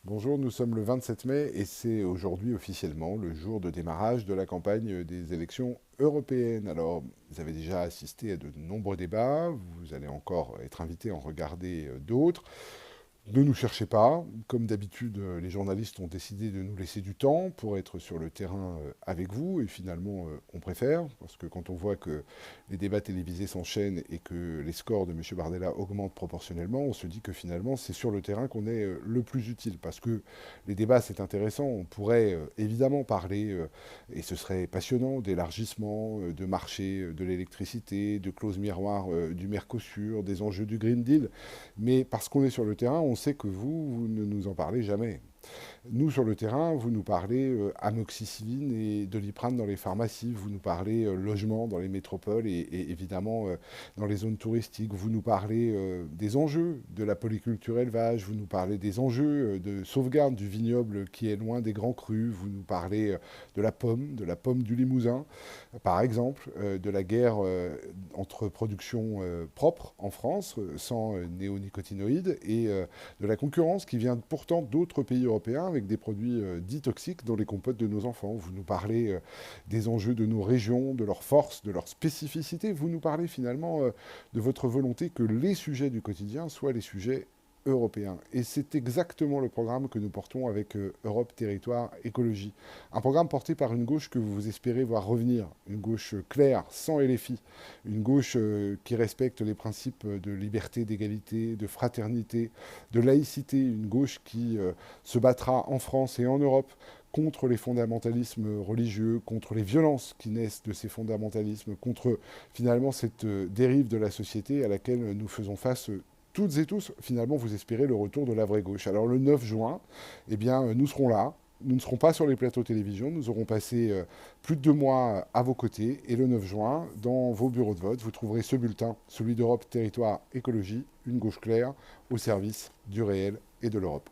Bonjour, nous sommes le 27 mai et c'est aujourd'hui officiellement le jour de démarrage de la campagne des élections européennes. Alors, vous avez déjà assisté à de nombreux débats, vous allez encore être invité à en regarder d'autres. Ne nous cherchez pas. Comme d'habitude, les journalistes ont décidé de nous laisser du temps pour être sur le terrain avec vous. Et finalement, on préfère, parce que quand on voit que les débats télévisés s'enchaînent et que les scores de M. Bardella augmentent proportionnellement, on se dit que finalement, c'est sur le terrain qu'on est le plus utile. Parce que les débats, c'est intéressant. On pourrait évidemment parler, et ce serait passionnant, d'élargissement, de marché de l'électricité, de clauses miroirs du Mercosur, des enjeux du Green Deal. Mais parce qu'on est sur le terrain, on sait que vous ne nous en parlez jamais. Nous, sur le terrain, vous nous parlez amoxicilline et Doliprane dans les pharmacies, vous nous parlez logement dans les métropoles et évidemment dans les zones touristiques, vous nous parlez des enjeux de la polyculture élevage, vous nous parlez des enjeux de sauvegarde du vignoble qui est loin des grands crus, vous nous parlez de la pomme du Limousin, par exemple, de la guerre entre production propre en France, sans néonicotinoïdes, et de la concurrence qui vient pourtant d'autres pays européens avec des produits dits toxiques dans les compotes de nos enfants. Vous nous parlez des enjeux de nos régions, de leurs forces, de leurs spécificités. Vous nous parlez finalement de votre volonté que les sujets du quotidien soient les sujets européens. Et c'est exactement le programme que nous portons avec Europe Territoire Écologie. Un programme porté par une gauche que vous espérez voir revenir, une gauche claire, sans LFI, une gauche qui respecte les principes de liberté, d'égalité, de fraternité, de laïcité, une gauche qui se battra en France et en Europe contre les fondamentalismes religieux, contre les violences qui naissent de ces fondamentalismes, contre finalement cette dérive de la société à laquelle nous faisons face toutes et tous. Finalement, vous espérez le retour de la vraie gauche. Alors le 9 juin, eh bien, nous serons là. Nous ne serons pas sur les plateaux télévision, nous aurons passé plus de 2 mois à vos côtés. Et le 9 juin, dans vos bureaux de vote, vous trouverez ce bulletin, celui d'Europe Territoire Écologie, une gauche claire, au service du réel et de l'Europe.